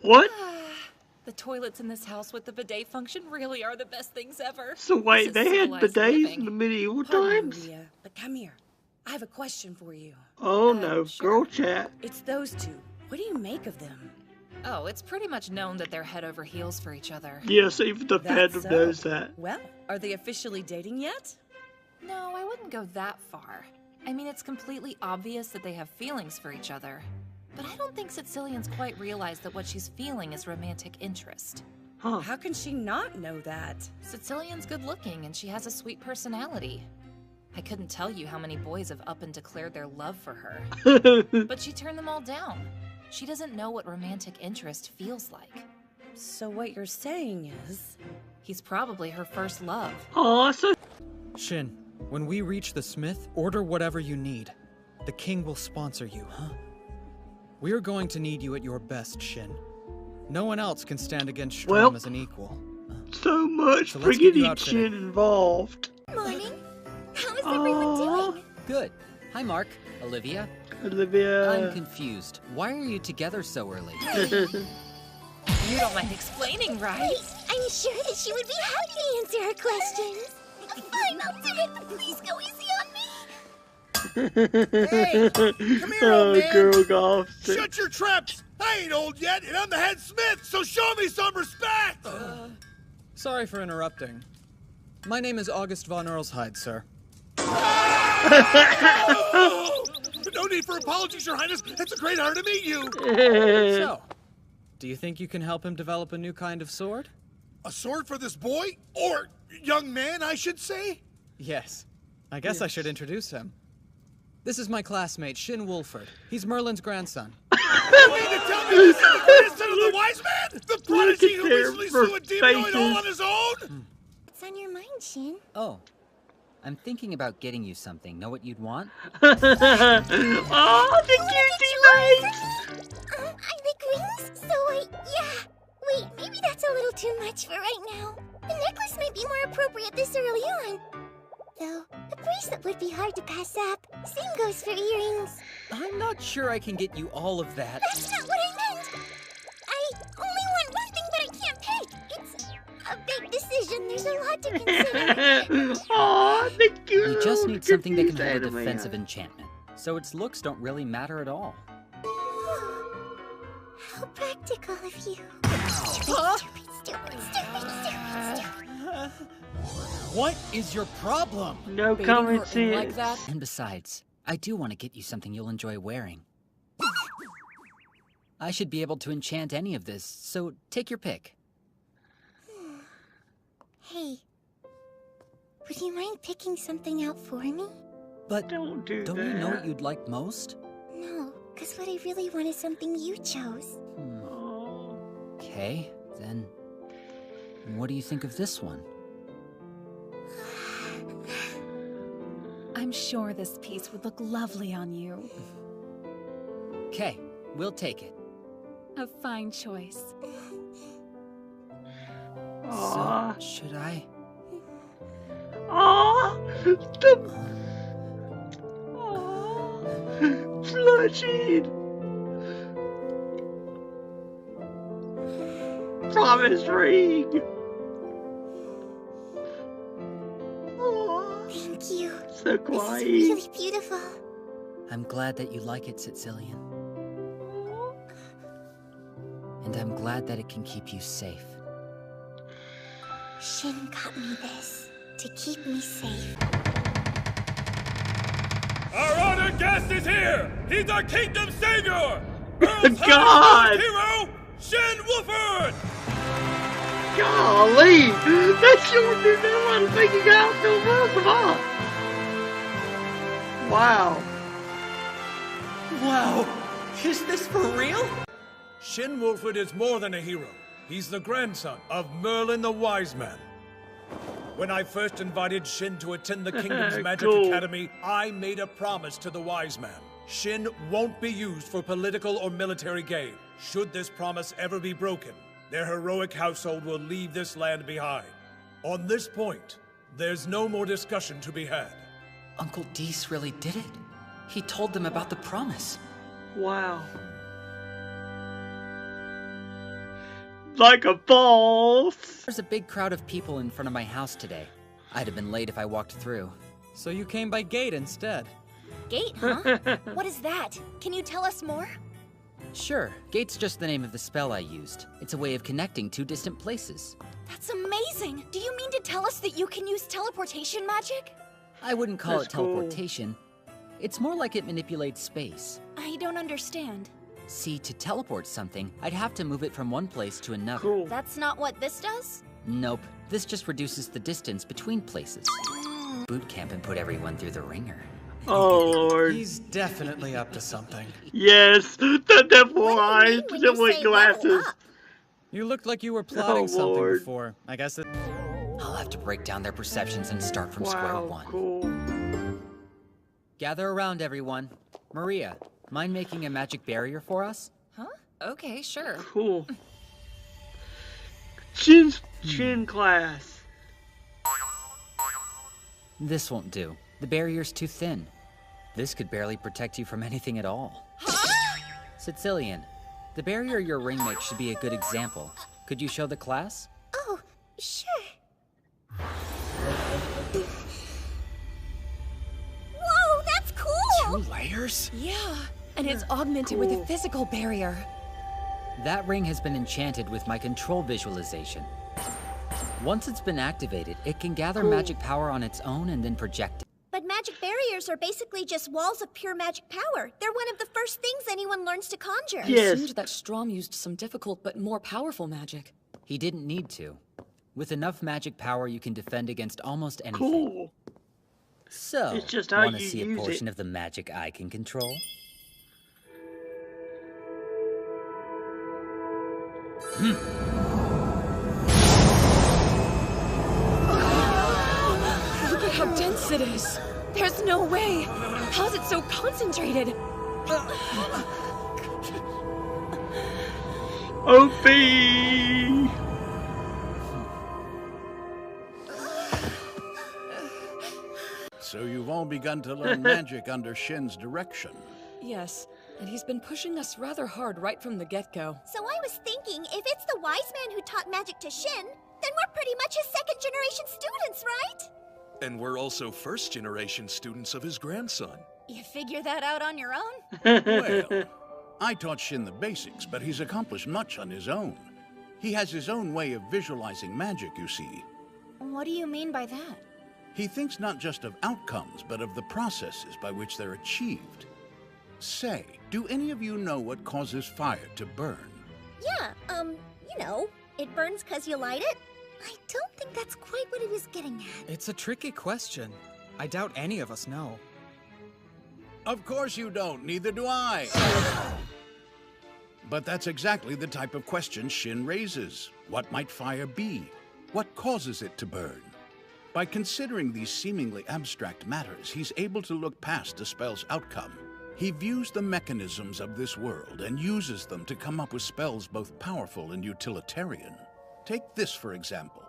What? The toilets in this house with the bidet function really are the best things ever. So wait, they had bidets in the medieval times? Maria, but come here. I have a question for you. Oh no, sure. girl chat. It's those two. What do you make of them? Oh, it's pretty much known that they're head over heels for each other. Yes, even the That's fandom knows that. Well, are they officially dating yet? No, I wouldn't go that far. I mean, it's completely obvious that they have feelings for each other. But I don't think Sicilian's quite realized that what she's feeling is romantic interest. Huh. How can she not know that? Sicilian's good looking and she has a sweet personality. I couldn't tell you how many boys have up and declared their love for her. But she turned them all down. She doesn't know what romantic interest feels like. So what you're saying is... He's probably her first love. Oh, so Shin, when we reach the smith, order whatever you need. The king will sponsor you, huh? We're going to need you at your best, Shin. No one else can stand against Schtrom as an equal. so much So for let's get you getting outfitted. Shin involved. Morning. How is everyone doing? Good. Hi, Mark. Olivia. Olivia. I'm confused. Why are you together so early? You don't mind explaining, right? I'm sure that she would be happy to answer her questions. Fine, I'll do it, but please go easy on me. Hey, come here, Oh, old man. girl golf. Shut your traps! I ain't old yet, and I'm the head smith, so show me some respect! Sorry for interrupting. My name is August von Earlshide, sir. No need for apologies, Your Highness. It's a great honor to meet you. So, do you think you can help him develop a new kind of sword? A sword for this boy? Or young man, I should say? Yes. I guess I should introduce him. This is my classmate, Shin Wolford. He's Merlin's grandson. You mean to tell me this is the grandson of the wise man? The prodigy who recently slew a demonoid all on his own? What's on your mind, Shin? Oh. I'm thinking about getting you something. Know what you'd want? Oh, the cutie face! I like rings, so yeah. Wait, maybe that's a little too much for right now. The necklace might be more appropriate this early on. Though, a bracelet would be hard to pass up. Same goes for earrings. I'm not sure I can get you all of that. That's not what I meant. I only want one thing, but I can't pick. It's a big decision. There's a lot to consider. Oh, the cute. You just need something that can hold a anime. defensive enchantment. So its looks don't really matter at all. How practical of you. Stupid. What is your problem? No Baiting her comments in here. like that? And besides, I do want to get you something you'll enjoy wearing. I should be able to enchant any of this, so take your pick. Hey, would you mind picking something out for me? But Don't do don't that. you know what you'd like most? No, because what I really want is something you chose. Oh. Okay, then what do you think of this one? I'm sure this piece would look lovely on you. Okay, we'll take it. A fine choice. Aw. So, should I? Aw. Flushing. Promise ring. Aw. Thank you. So This is quiet. really beautiful. I'm glad that you like it, Sicilian. And I'm glad that it can keep you safe. Shin got me this to keep me safe. Our honored guest is here! He's our kingdom savior! God. hero, Shin Wolford! Golly, that sure did not want to make it out no more. Wow. Wow! Is this for real? Shin Wolford is more than a hero. He's the grandson of Merlin the Wise Man. When I first invited Shin to attend the Kingdom's Magic Cool. Academy, I made a promise to the Wise Man. Shin won't be used for political or military gain. Should this promise ever be broken, their heroic household will leave this land behind. On this point, there's no more discussion to be had. Uncle Dees really did it. He told them about the promise. Wow. Like a boss. There's a big crowd of people in front of my house today. I'd have been late if I walked through. So you came by gate instead. Gate, huh? What is that? Can you tell us more? Sure, gate's just the name of the spell I used. It's a way of connecting two distant places. That's amazing! Do you mean to tell us that you can use teleportation magic? I wouldn't call That's it teleportation. It's more like it manipulates space. I don't understand. See, to teleport something, I'd have to move it from one place to another. Cool. That's not what this does? Nope, this just reduces the distance between places. Boot camp and put everyone through the ringer. Oh Lord. He's definitely up to something. Yes, the devil eyes, What do you mean when you the say glasses. level up? You looked like you were plotting something Lord. before. I guess it... I'll have to break down their perceptions and start from square Wow, one. cool. Gather around, everyone. Maria, mind making a magic barrier for us? Huh? Okay, sure. Cool. Shin class. This won't do. The barrier's too thin. This could barely protect you from anything at all. Sicilian, the barrier your ring makes should be a good example. Could you show the class? Oh, sure. Whoa, that's cool! 2 layers? Yeah, and it's augmented with a physical barrier. That ring has been enchanted with my control visualization. Once it's been activated, it can gather magic power on its own and then project it. But magic barriers are basically just walls of pure magic power. They're one of the first things anyone learns to conjure. Yes. It seemed that Schtrom used some difficult but more powerful magic. He didn't need to. With enough magic power, you can defend against almost anything. Cool. So, It's just how want to you see a use portion it. of the magic I can control? Look at how dense it is. There's no way. How's it so concentrated? OP. So you've all begun to learn magic under Shin's direction. Yes, and he's been pushing us rather hard right from the get-go. So I was thinking, if it's the wise man who taught magic to Shin, then we're pretty much his second-generation students, right? And we're also first-generation students of his grandson. You figure that out on your own? Well, I taught Shin the basics, but he's accomplished much on his own. He has his own way of visualizing magic, you see. What do you mean by that? He thinks not just of outcomes, but of the processes by which they're achieved. Say, do any of you know what causes fire to burn? Yeah, you know, it burns 'cause you light it? I don't think that's quite what he was getting at. It's a tricky question. I doubt any of us know. Of course you don't, neither do I. But that's exactly the type of question Shin raises. What might fire be? What causes it to burn? By considering these seemingly abstract matters, he's able to look past a spell's outcome. He views the mechanisms of this world and uses them to come up with spells both powerful and utilitarian. Take this, for example.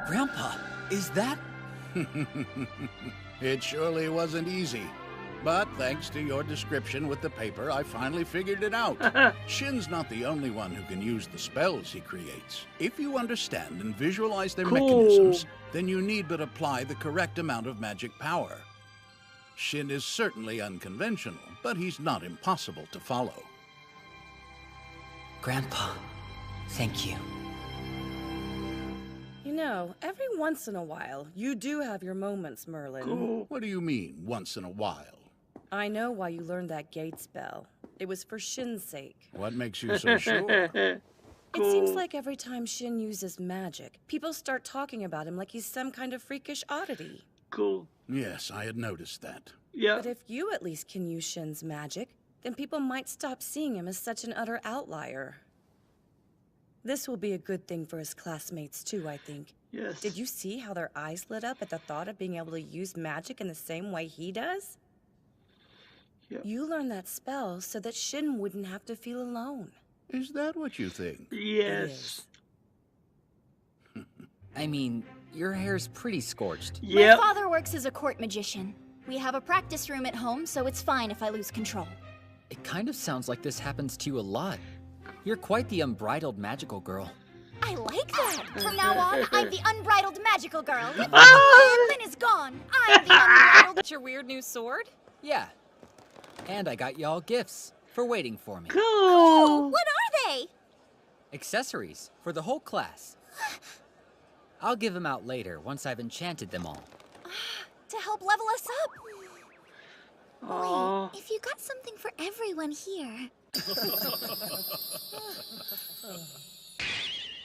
Grandpa, is that... It surely wasn't easy. But thanks to your description with the paper, I finally figured it out. Shin's not the only one who can use the spells he creates. If you understand and visualize their mechanisms, then you need but apply the correct amount of magic power. Shin is certainly unconventional, but he's not impossible to follow. Grandpa, thank you. You know, every once in a while, you do have your moments, Merlin. What do you mean, once in a while? I know why you learned that gate spell. It was for Shin's sake. What makes you so sure? It seems like every time Shin uses magic, people start talking about him like he's some kind of freakish oddity. Cool. Yes, I had noticed that. Yeah. But if you at least can use Shin's magic, then people might stop seeing him as such an utter outlier. This will be a good thing for his classmates too, I think. Yes. Did you see how their eyes lit up at the thought of being able to use magic in the same way he does? Yep. You learned that spell so that Shin wouldn't have to feel alone. Is that what you think? Yes. I mean, your hair's pretty scorched. My father works as a court magician. We have a practice room at home, so it's fine if I lose control. It kind of sounds like this happens to you a lot. You're quite the unbridled magical girl. I like that. From now on, I'm the unbridled magical girl. Lynn is gone. I'm the unbridled. That's your weird new sword? Yeah. And I got y'all gifts for waiting for me. Cool. What are they? Accessories for the whole class. I'll give them out later once I've enchanted them all. To help level us up. Wait, if you got something for everyone here.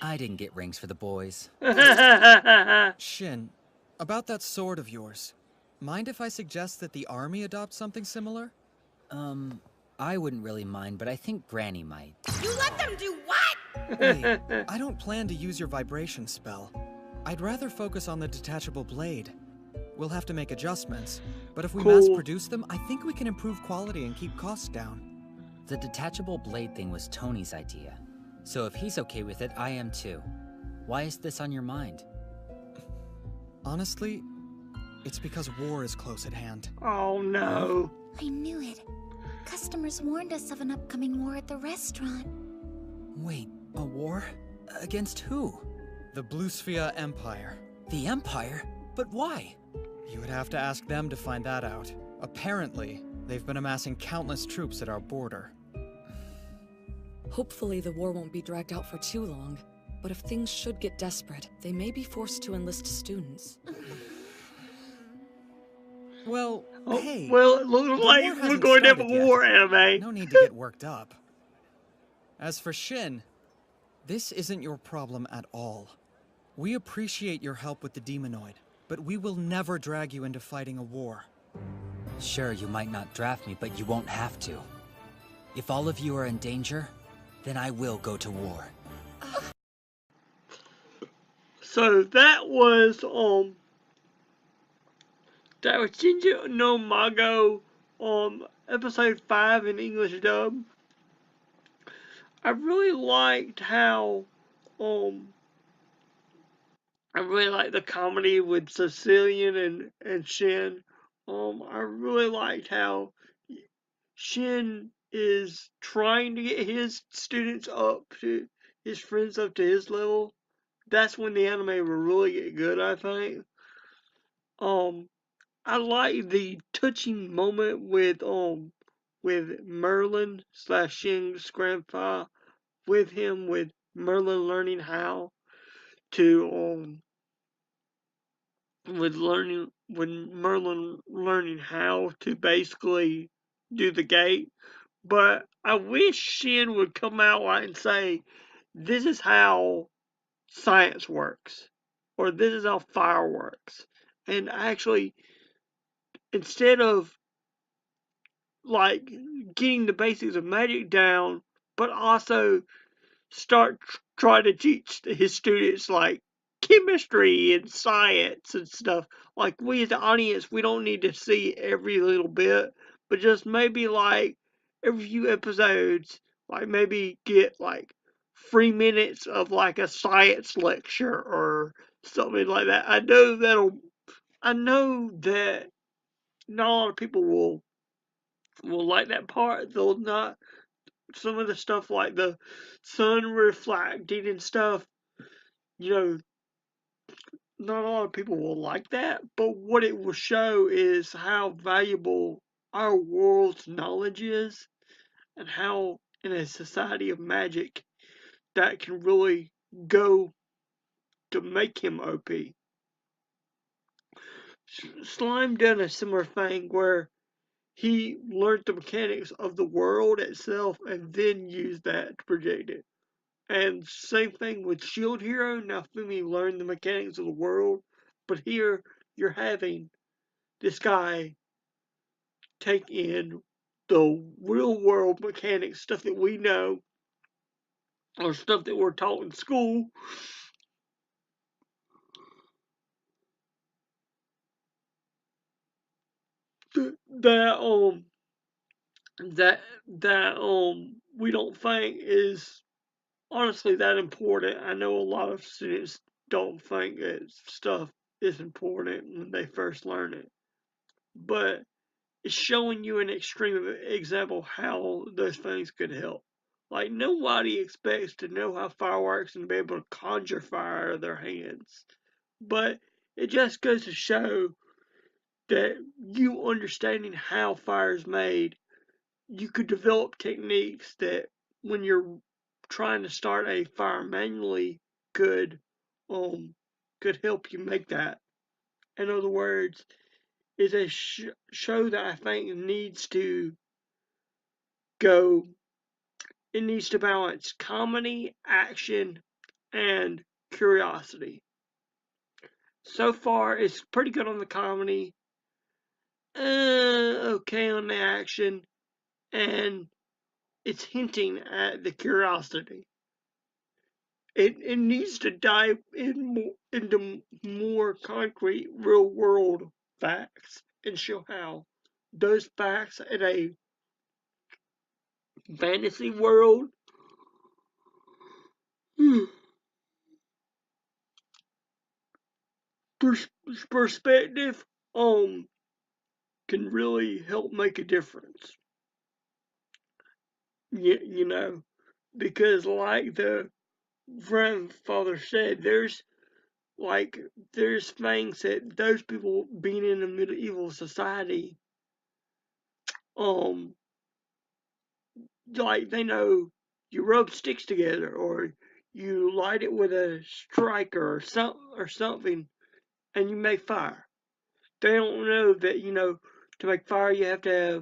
I didn't get rings for the boys. Shin, about that sword of yours, mind if I suggest that the army adopt something similar? I wouldn't really mind, but I think Granny might. You let them do what? Wait, I don't plan to use your vibration spell. I'd rather focus on the detachable blade. We'll have to make adjustments, but if we mass produce them, I think we can improve quality and keep costs down. The detachable blade thing was Tony's idea. So if he's okay with it, I am too. Why is this on your mind? Honestly, it's because war is close at hand. Oh no. I knew it. Customers warned us of an upcoming war at the restaurant. Wait, a war? Against who? The Blue Sphere Empire. The Empire? But why? You would have to ask them to find that out. Apparently, they've been amassing countless troops at our border. Hopefully the war won't be dragged out for too long. But if things should get desperate, they may be forced to enlist students. Well, hey. Well, it looks like we're going to have a war, anime. No need to get worked up. As for Shin, this isn't your problem at all. We appreciate your help with the demonoid, but we will never drag you into fighting a war. Sure, you might not draft me, but you won't have to. If all of you are in danger, then I will go to war. So that was Kenja no Mago, episode 5 in English dub. I really liked how, I really liked the comedy with Sicilian and Shin. I really liked how Shin is trying to get his students up to, his friends up to his level. That's when the anime will really get good, I think. I like the touching moment with Merlin / Shin's grandpa, with Merlin learning how to Merlin learning how to basically do the gate. But I wish Shin would come out and say, this is how science works, or this is how fire works. And actually, instead of like getting the basics of magic down, but also start trying to teach his students like chemistry and science and stuff. Like, we as the audience, we don't need to see every little bit, but just maybe like every few episodes, like maybe get like 3 minutes of like a science lecture or something like that. I know that not a lot of people will like that part. They'll not. Some of the stuff like the sun reflecting and stuff, you know, not a lot of people will like that. But what it will show is how valuable our world's knowledge is, and how in a society of magic that can really go to make him OP. Slime done a similar thing where he learned the mechanics of the world itself and then used that to project it. And same thing with Shield Hero. Now Fumi learned the mechanics of the world, but here you're having this guy take in the real world mechanics, stuff that we know, or stuff that we're taught in school. That we don't think is honestly that important. I know a lot of students don't think that stuff is important when they first learn it, but it's showing you an extreme example how those things could help. Like, nobody expects to know how fire works and be able to conjure fire out of their hands. But it just goes to show that you understanding how fire is made, you could develop techniques that when you're trying to start a fire manually could help you make that. In other words, it's a show that I think needs to go. It needs to balance comedy, action, and curiosity. So far, it's pretty good on the comedy, okay on the action, and it's hinting at the curiosity. It needs to dive into more concrete, real world facts and show how those facts in a fantasy world perspective can really help make a difference. You know, because like the grandfather said, there's things that those people being in a medieval society, like they know you rub sticks together or you light it with a striker or something and you make fire. They don't know that, to make fire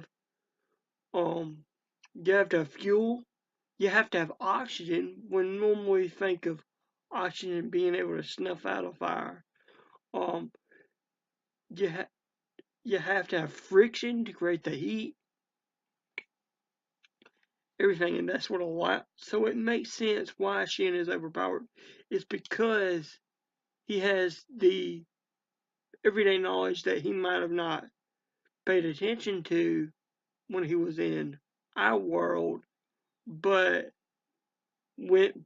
um you have to have fuel, you have to have oxygen when normally we think of oxygen being able to snuff out a fire. Um you you have to have friction to create the heat, everything, and that's what a lot. So it makes sense why Shin is overpowered. It's because he has the everyday knowledge that he might have not paid attention to when he was in our world, but when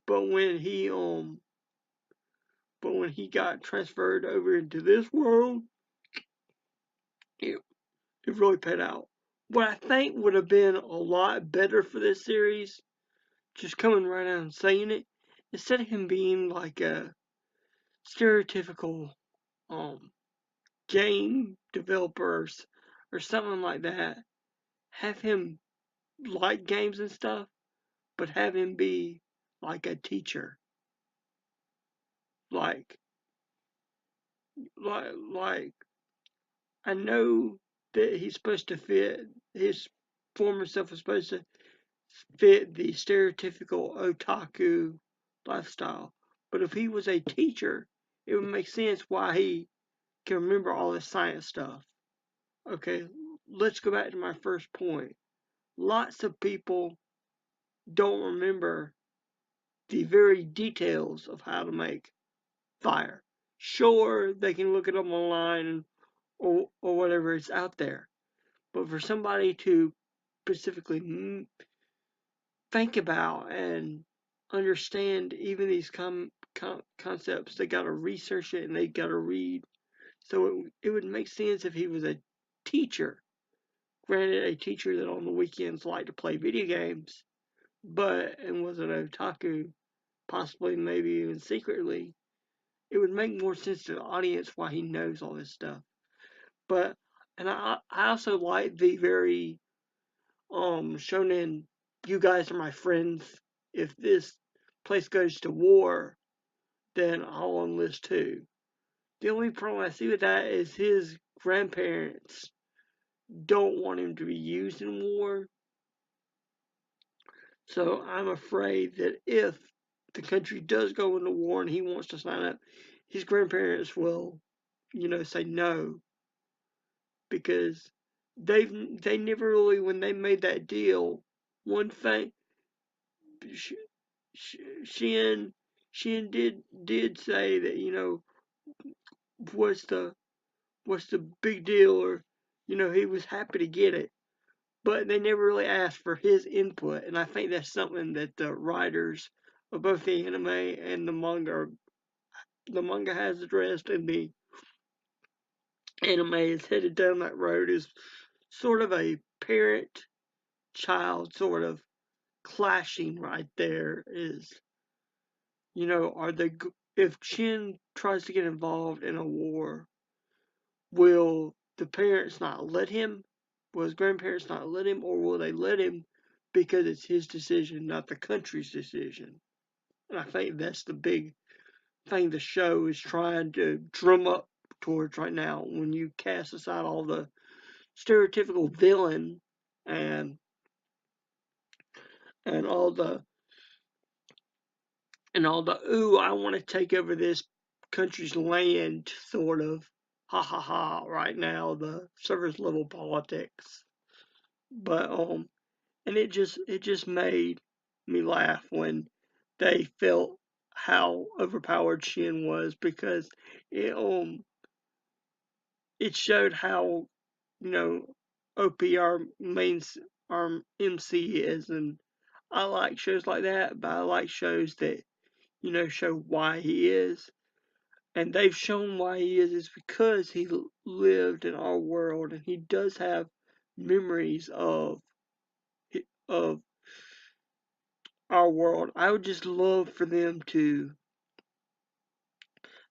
he got transferred over into this world, it, it really paid out. What I think would have been a lot better for this series, just coming right out and saying it, instead of him being like a stereotypical game developers or something like that, have him like games and stuff, but have him be like a teacher. Like like I know that he's supposed to fit his former self was supposed to fit the stereotypical otaku lifestyle. But if he was a teacher, it would make sense why he can remember all this science stuff. Okay, let's go back to my first point. Lots of people don't remember the very details of how to make fire. Sure, they can look it up online or whatever, it's out there. But for somebody to specifically think about and understand even these concepts, they got to research it and they got to read. So it would make sense if he was a teacher. Granted, a teacher that on the weekends liked to play video games, and was an otaku, possibly maybe even secretly. It would make more sense to the audience why he knows all this stuff. But and I also like the very shonen, you guys are my friends. If this place goes to war, then I'll enlist too. The only problem I see with that is his grandparents don't want him to be used in war. So I'm afraid that if the country does go into war and he wants to sign up, his grandparents will, say no, because they never really, when they made that deal, one thing Shin Shin did say that, what's the big deal, or he was happy to get it, but they never really asked for his input, and I think that's something that the writers of both the anime and the manga has addressed, and the anime is headed down that road, is sort of a parent child sort of clashing right there is, you know, if Shin tries to get involved in a war, will the parents not let him? Will his grandparents not let him, or will they let him because it's his decision, not the country's decision? And I think that's the big thing the show is trying to drum up towards right now. When you cast aside all the stereotypical villain and and all the ooh, I want to take over this country's land sort of ha ha ha right now, the surface level politics. But and it just made me laugh when they felt how overpowered Shin was, because it showed how, you know, OP our MC is. And I like shows like that, but I like shows that, you know, show why he is. And they've shown why he is because he lived in our world, and he does have memories of our world. I would just love for them to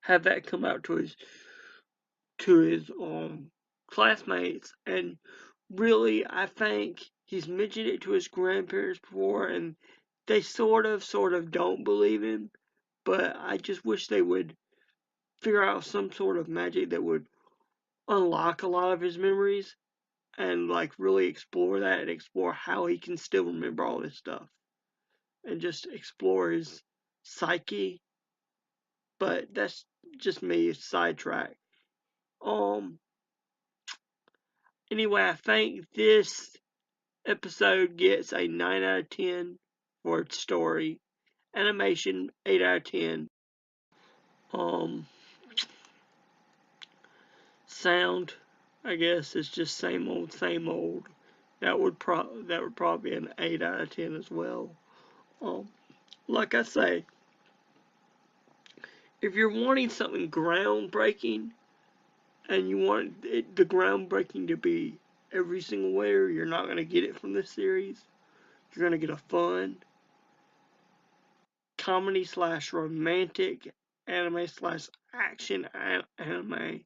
have that come out to his classmates. And really, I think he's mentioned it to his grandparents before, and they sort of don't believe him. But I just wish they would figure out some sort of magic that would unlock a lot of his memories, and like really explore that, and explore how he can still remember all this stuff, and just explore his psyche. But that's just me, sidetrack. Um anyway, I think this episode gets a 9 out of 10 for its story. Animation, 8 out of 10. Um Sound, I guess it's just same old, same old. That would probably be an 8 out of 10 as well. Like I say, if you're wanting something groundbreaking, and you want the groundbreaking to be every single way, you're not going to get it from this series. You're going to get a fun comedy slash romantic anime slash action anime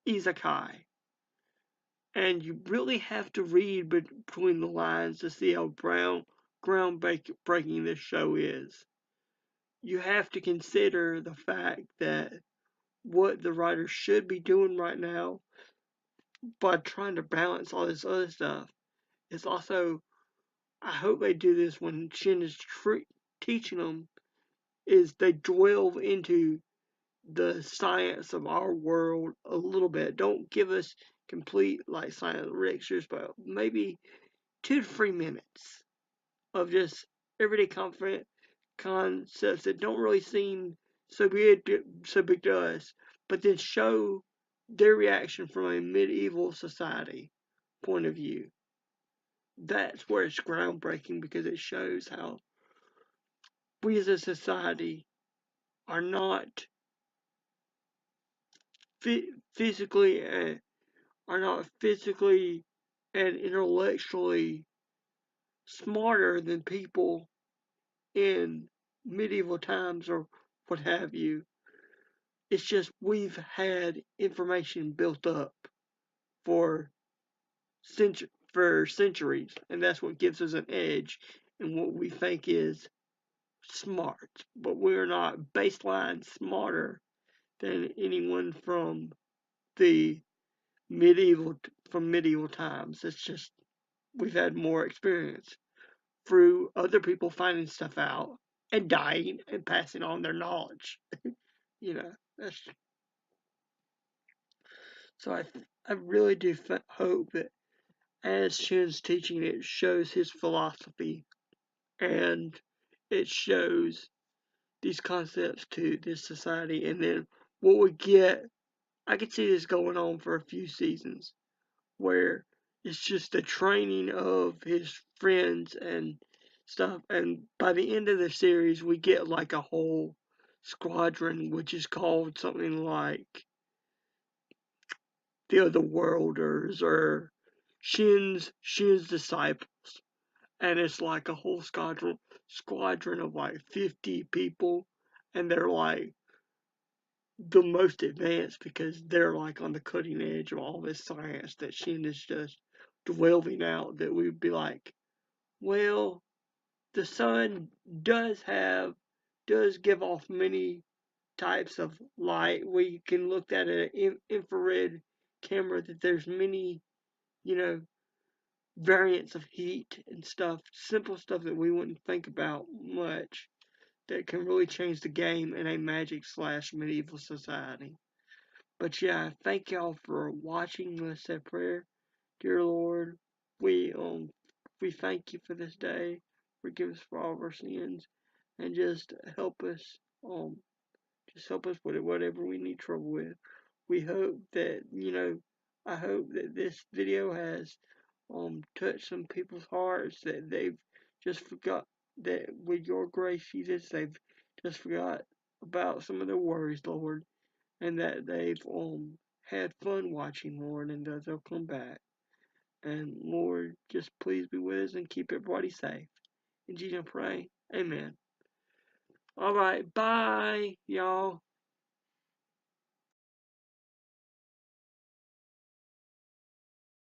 isekai. And you really have to read between the lines to see how groundbreaking this show is. You have to consider the fact that what the writers should be doing right now, by trying to balance all this other stuff, is also, I hope they do this when Shin is teaching them, is they delve into the science of our world a little bit. Don't give us complete like science lectures, but maybe 2 to 3 minutes of just everyday concepts that don't really seem so big to us, but then show their reaction from a medieval society point of view. That's where it's groundbreaking, because it shows how we as a society are not physically and intellectually smarter than people in medieval times or what have you. It's just we've had information built up for centuries, and that's what gives us an edge in what we think is smart. But we're not baseline smarter than anyone from the medieval times. It's just we've had more experience through other people finding stuff out and dying and passing on their knowledge. You know, that's so I really do hope that as Shin's teaching, it shows his philosophy, and it shows these concepts to this society. And then what we get, I could see this going on for a few seasons, where it's just the training of his friends and stuff. And by the end of the series, we get like a whole squadron, which is called something like the Other Worlders or Shin's disciples. and it's like a whole squadron of like 50 people, and they're like the most advanced because they're like on the cutting edge of all this science that Shin is just delving out. That we'd be like, well, the sun does give off many types of light. We can look at an infrared camera that there's many, you know, variants of heat and stuff, simple stuff that we wouldn't think about much, that can really change the game in a magic / medieval society. But yeah, thank y'all for watching. Let's say prayer. Dear Lord, we thank you for this day. Forgive us for all of our sins, and just help us with whatever we need trouble with. We hope that I hope that this video has touched some people's hearts, that they've just forgot, that with your grace, Jesus, they've just forgot about some of their worries, Lord, and that they've had fun watching, Lord, and that they'll come back. And Lord, just please be with us and keep everybody safe. In Jesus' name I pray. Amen. Alright, bye, y'all.